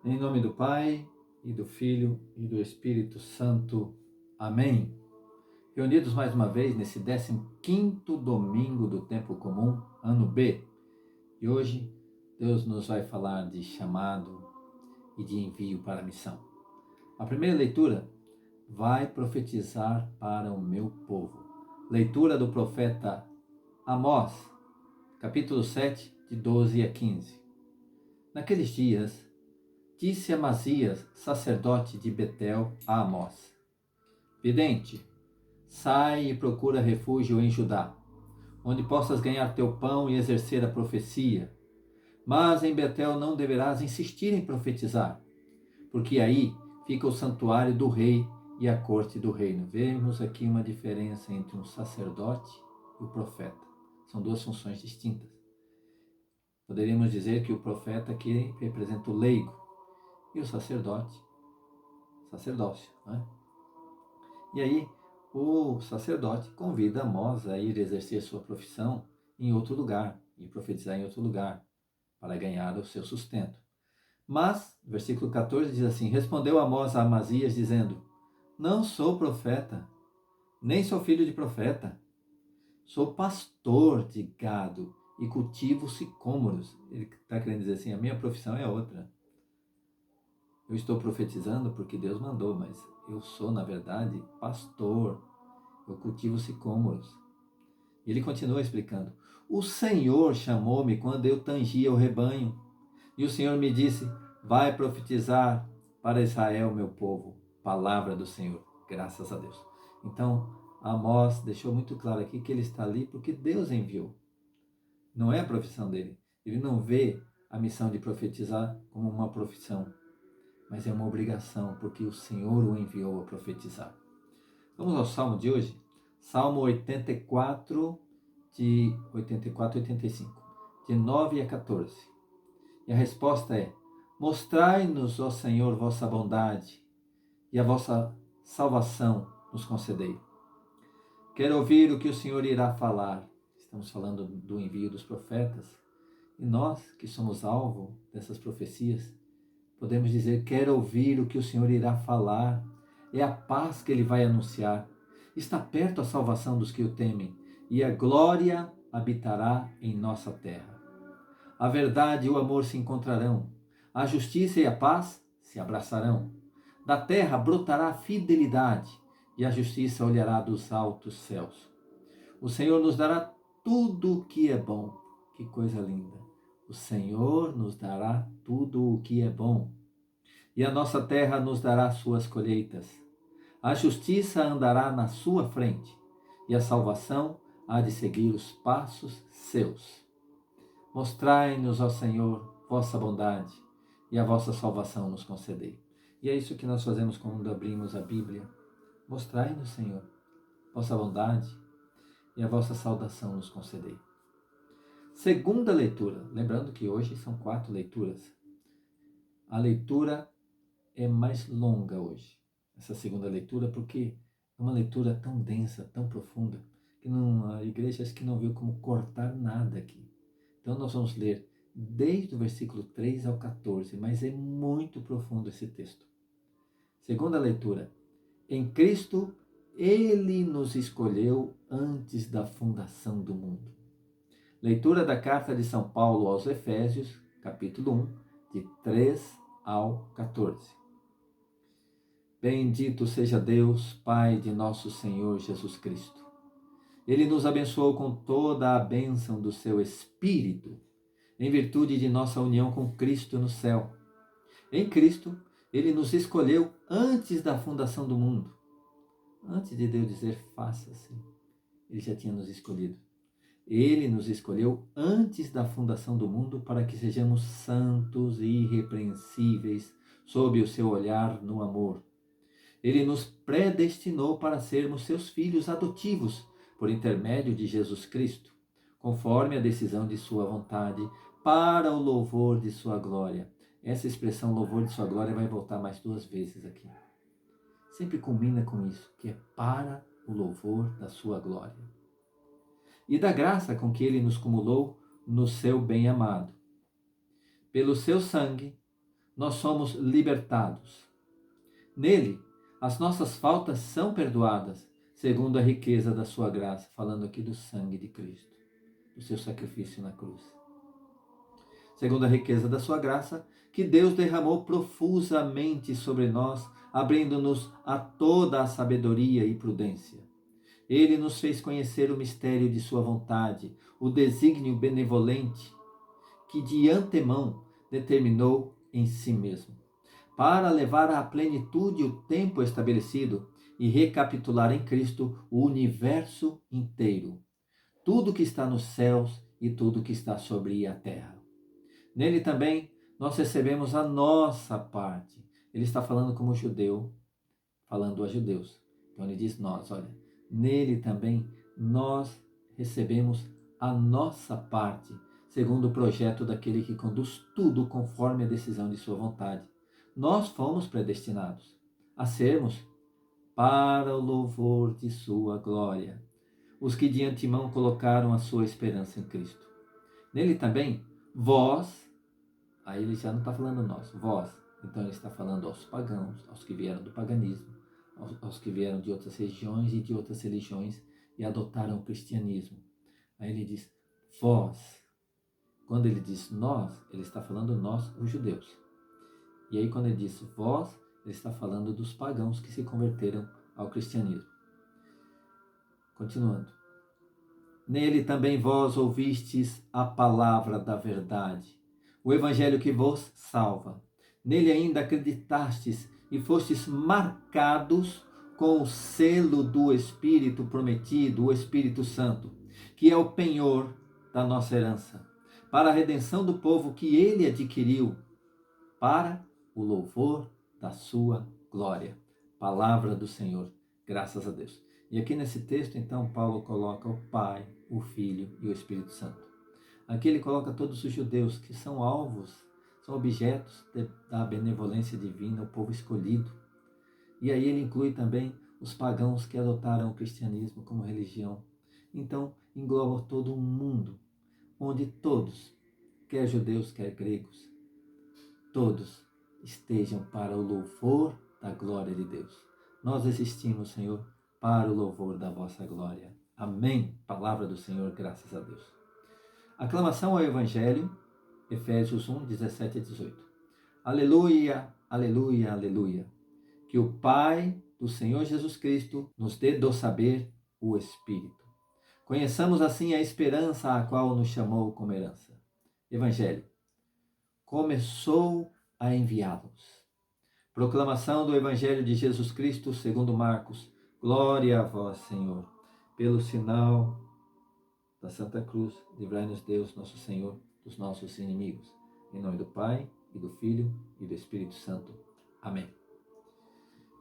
Em nome do Pai, e do Filho, e do Espírito Santo. Amém. Reunidos mais uma vez nesse 15º domingo do tempo comum, ano B. E hoje Deus nos vai falar de chamado e de envio para a missão. A primeira leitura, vai profetizar para o meu povo. Leitura do profeta Amós, capítulo 7, de 12 a 15. Naqueles dias, disse Amazias, sacerdote de Betel, a Amós: Vidente, sai e procura refúgio em Judá, onde possas ganhar teu pão e exercer a profecia. Mas em Betel não deverás insistir em profetizar, porque aí fica o santuário do rei e a corte do reino. Vemos aqui uma diferença entre um sacerdote e o profeta. São duas funções distintas. Poderíamos dizer que o profeta aqui representa o leigo e o sacerdote, sacerdócio, né? E aí o sacerdote convida Amós a ir exercer sua profissão em outro lugar e profetizar em outro lugar para ganhar o seu sustento. Mas, versículo 14 diz assim: Respondeu Amós a Amazias dizendo: Não sou profeta, nem sou filho de profeta. Sou pastor de gado e cultivo sicômoros. Ele está querendo dizer assim, a minha profissão é outra. Eu estou profetizando porque Deus mandou, mas eu sou, na verdade, pastor. Eu cultivo sicômoros. E ele continua explicando: O Senhor chamou-me quando eu tangia o rebanho. E o Senhor me disse: Vai profetizar para Israel, meu povo. Palavra do Senhor. Graças a Deus. Então, Amós deixou muito claro aqui que ele está ali porque Deus enviou. Não é a profissão dele. Ele não vê a missão de profetizar como uma profissão, mas é uma obrigação, porque o Senhor o enviou a profetizar. Vamos ao Salmo de hoje? Salmo 84, de 84 a 85, de 9 a 14. E a resposta é: Mostrai-nos, ó Senhor, vossa bondade, e a vossa salvação nos concedei. Quero ouvir o que o Senhor irá falar. Estamos falando do envio dos profetas. E nós, que somos alvo dessas profecias, podemos dizer: quero ouvir o que o Senhor irá falar. É a paz que ele vai anunciar. Está perto a salvação dos que o temem, e a glória habitará em nossa terra. A verdade e o amor se encontrarão, a justiça e a paz se abraçarão. Da terra brotará a fidelidade, e a justiça olhará dos altos céus. O Senhor nos dará tudo o que é bom. Que coisa linda! O Senhor nos dará tudo o que é bom, e a nossa terra nos dará suas colheitas. A justiça andará na sua frente, e a salvação há de seguir os passos seus. Mostrai-nos, ó Senhor, vossa bondade, e a vossa salvação nos concedei. E é isso que nós fazemos quando abrimos a Bíblia. Mostrai-nos, Senhor, vossa bondade, e a vossa saudação nos concedei. Segunda leitura, lembrando que hoje são 4 leituras. A leitura é mais longa hoje, essa segunda leitura, porque é uma leitura tão densa, tão profunda, que a igreja acho que não viu como cortar nada aqui. Então nós vamos ler desde o versículo 3 ao 14, mas é muito profundo esse texto. Segunda leitura. Em Cristo, Ele nos escolheu antes da fundação do mundo. Leitura da carta de São Paulo aos Efésios, capítulo 1, de 3 ao 14. Bendito seja Deus, Pai de nosso Senhor Jesus Cristo. Ele nos abençoou com toda a bênção do seu Espírito, em virtude de nossa união com Cristo no céu. Em Cristo, Ele nos escolheu antes da fundação do mundo. Antes de Deus dizer faça-se, Ele já tinha nos escolhido. Ele nos escolheu antes da fundação do mundo para que sejamos santos e irrepreensíveis sob o seu olhar no amor. Ele nos predestinou para sermos seus filhos adotivos por intermédio de Jesus Cristo, conforme a decisão de sua vontade, para o louvor de sua glória. Essa expressão louvor de sua glória vai voltar mais 2 vezes aqui. Sempre combina com isso, que é para o louvor da sua glória. E da graça com que ele nos cumulou no seu bem-amado. Pelo seu sangue, nós somos libertados. Nele, as nossas faltas são perdoadas, segundo a riqueza da sua graça, falando aqui do sangue de Cristo, do seu sacrifício na cruz. Segundo a riqueza da sua graça, que Deus derramou profusamente sobre nós, abrindo-nos a toda a sabedoria e prudência. Ele nos fez conhecer o mistério de sua vontade, o desígnio benevolente que de antemão determinou em si mesmo, para levar à plenitude o tempo estabelecido e recapitular em Cristo o universo inteiro, tudo que está nos céus e tudo que está sobre a terra. Nele também nós recebemos a nossa parte. Ele está falando como judeu, falando a judeus. Então ele diz nós, olha, nele também nós recebemos a nossa parte, segundo o projeto daquele que conduz tudo conforme a decisão de sua vontade. Nós fomos predestinados a sermos para o louvor de sua glória, os que de antemão colocaram a sua esperança em Cristo. Nele também, vós, aí ele já não está falando nós, vós, então ele está falando aos pagãos, aos que vieram do paganismo, aos que vieram de outras regiões e de outras religiões e adotaram o cristianismo. Aí ele diz, vós. Quando ele diz nós, ele está falando nós, os judeus. E aí quando ele diz vós, ele está falando dos pagãos que se converteram ao cristianismo. Continuando. Nele também vós ouvistes a palavra da verdade, o evangelho que vos salva. Nele ainda acreditastes e fostes marcados com o selo do Espírito prometido, o Espírito Santo, que é o penhor da nossa herança, para a redenção do povo que ele adquiriu, para o louvor da sua glória. Palavra do Senhor, graças a Deus. E aqui nesse texto, então, Paulo coloca o Pai, o Filho e o Espírito Santo. Aqui ele coloca todos os judeus que são alvos, são objetos da benevolência divina, o povo escolhido. E aí ele inclui também os pagãos que adotaram o cristianismo como religião. Então, engloba todo o mundo, onde todos, quer judeus, quer gregos, todos estejam para o louvor da glória de Deus. Nós existimos, Senhor, para o louvor da vossa glória. Amém. Palavra do Senhor, graças a Deus. Aclamação ao Evangelho, Efésios 1, 17 a 18. Aleluia, aleluia, aleluia. Que o Pai do Senhor Jesus Cristo nos dê do saber o Espírito. Conheçamos assim a esperança a qual nos chamou como herança. Evangelho. Começou a enviá-los. Proclamação do Evangelho de Jesus Cristo segundo Marcos. Glória a vós, Senhor. Pelo sinal da Santa Cruz, livrai-nos Deus, nosso Senhor, dos nossos inimigos. Em nome do Pai, e do Filho, e do Espírito Santo. Amém.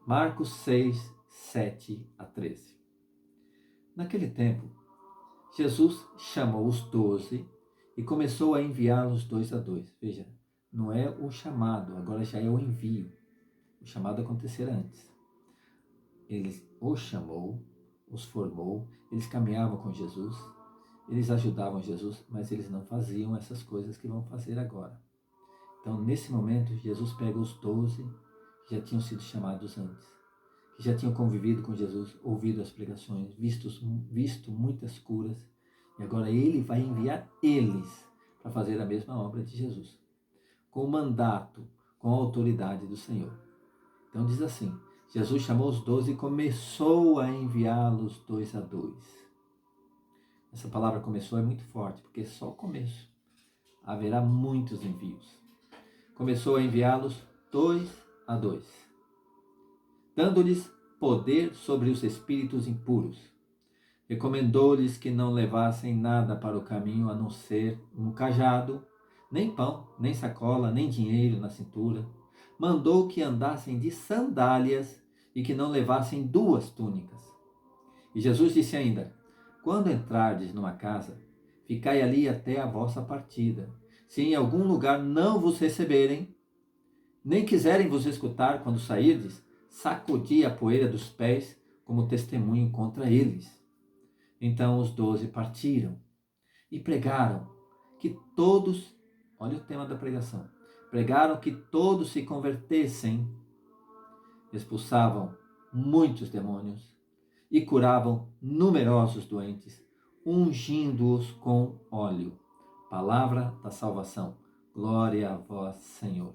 Marcos 6, 7 a 13. Naquele tempo, Jesus chamou os 12 e começou a enviá-los 2 a 2. Veja, não é o chamado, agora já é o envio. O chamado acontecerá antes. Ele os chamou, os formou, eles caminhavam com Jesus, eles ajudavam Jesus, mas eles não faziam essas coisas que vão fazer agora. Então, nesse momento, Jesus pega os 12 que já tinham sido chamados antes, que já tinham convivido com Jesus, ouvido as pregações, visto muitas curas, e agora ele vai enviar eles para fazer a mesma obra de Jesus, com o mandato, com a autoridade do Senhor. Então diz assim, Jesus chamou os 12 e começou a enviá-los 2 a 2. Essa palavra começou é muito forte, porque é só o começo. Haverá muitos envios. Começou a enviá-los 2 a 2, dando-lhes poder sobre os espíritos impuros. Recomendou-lhes que não levassem nada para o caminho a não ser um cajado, nem pão, nem sacola, nem dinheiro na cintura. Mandou que andassem de sandálias e que não levassem 2 túnicas. E Jesus disse ainda, quando entrardes numa casa, ficai ali até a vossa partida. Se em algum lugar não vos receberem, nem quiserem vos escutar quando sairdes, sacudi a poeira dos pés como testemunho contra eles. Então os 12 partiram e pregaram que todos, olha o tema da pregação, pregaram que todos se convertessem, expulsavam muitos demônios e curavam numerosos doentes, ungindo-os com óleo. Palavra da salvação. Glória a vós, Senhor.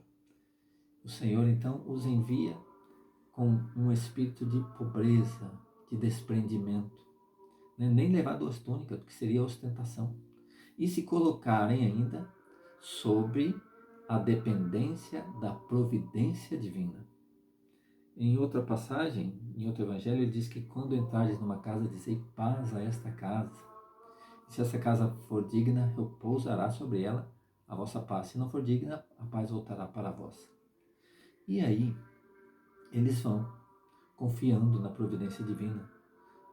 O Senhor, então, os envia com um espírito de pobreza, de desprendimento, né? Nem levar duas túnicas, que seria ostentação, e se colocarem ainda sob a dependência da providência divina. Em outra passagem, em outro evangelho, ele diz que quando entrardes numa casa, dizei paz a esta casa. E se essa casa for digna, repousará sobre ela a vossa paz. Se não for digna, a paz voltará para vós. E aí, eles vão confiando na providência divina.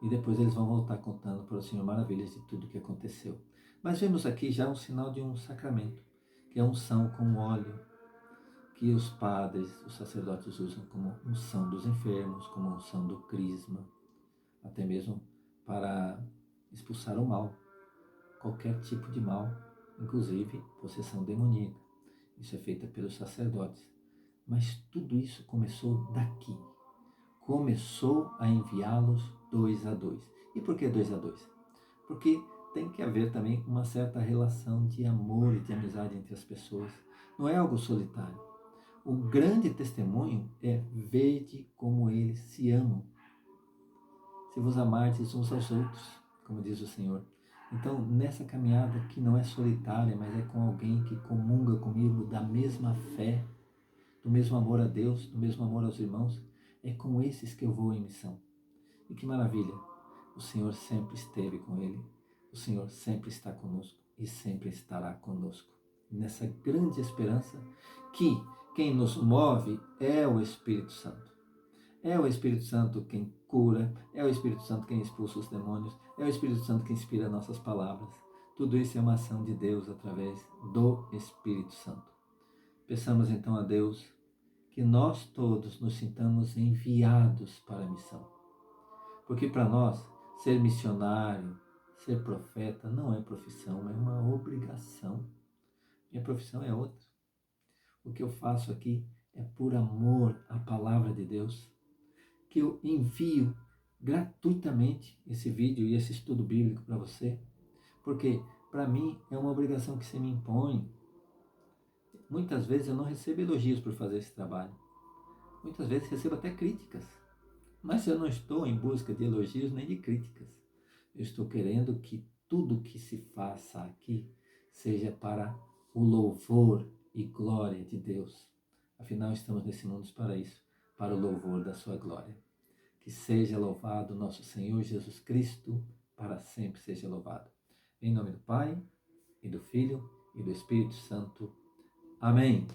E depois eles vão voltar contando para o Senhor maravilhas de tudo que aconteceu. Mas vemos aqui já um sinal de um sacramento, que é a unção com óleo, que os padres, os sacerdotes usam como unção dos enfermos, como unção do crisma, até mesmo para expulsar o mal, qualquer tipo de mal, inclusive possessão demoníaca. Isso é feito pelos sacerdotes. Mas tudo isso começou daqui. Começou a enviá-los 2 a 2. E por que 2 a 2? Porque tem que haver também uma certa relação de amor e de amizade entre as pessoas. Não é algo solitário. O grande testemunho é vede como eles se amam. Se vos amardes uns aos outros, como diz o Senhor. Então, nessa caminhada que não é solitária, mas é com alguém que comunga comigo da mesma fé, do mesmo amor a Deus, do mesmo amor aos irmãos, é com esses que eu vou em missão. E que maravilha! O Senhor sempre esteve com ele, o Senhor sempre está conosco e sempre estará conosco. Nessa grande esperança que quem nos move é o Espírito Santo. É o Espírito Santo quem cura, é o Espírito Santo quem expulsa os demônios, é o Espírito Santo quem inspira nossas palavras. Tudo isso é uma ação de Deus através do Espírito Santo. Peçamos então a Deus que nós todos nos sintamos enviados para a missão. Porque para nós, ser missionário, ser profeta, não é profissão, é uma obrigação. Minha profissão é outra. O que eu faço aqui é por amor à palavra de Deus, que eu envio gratuitamente esse vídeo e esse estudo bíblico para você, porque para mim é uma obrigação que se me impõe. Muitas vezes eu não recebo elogios por fazer esse trabalho. Muitas vezes recebo até críticas. Mas eu não estou em busca de elogios nem de críticas. Eu estou querendo que tudo que se faça aqui seja para o louvor e glória de Deus. Afinal, estamos nesse mundo para isso, para o louvor da sua glória. Que seja louvado nosso Senhor Jesus Cristo, para sempre seja louvado. Em nome do Pai, e do Filho, e do Espírito Santo. Amém.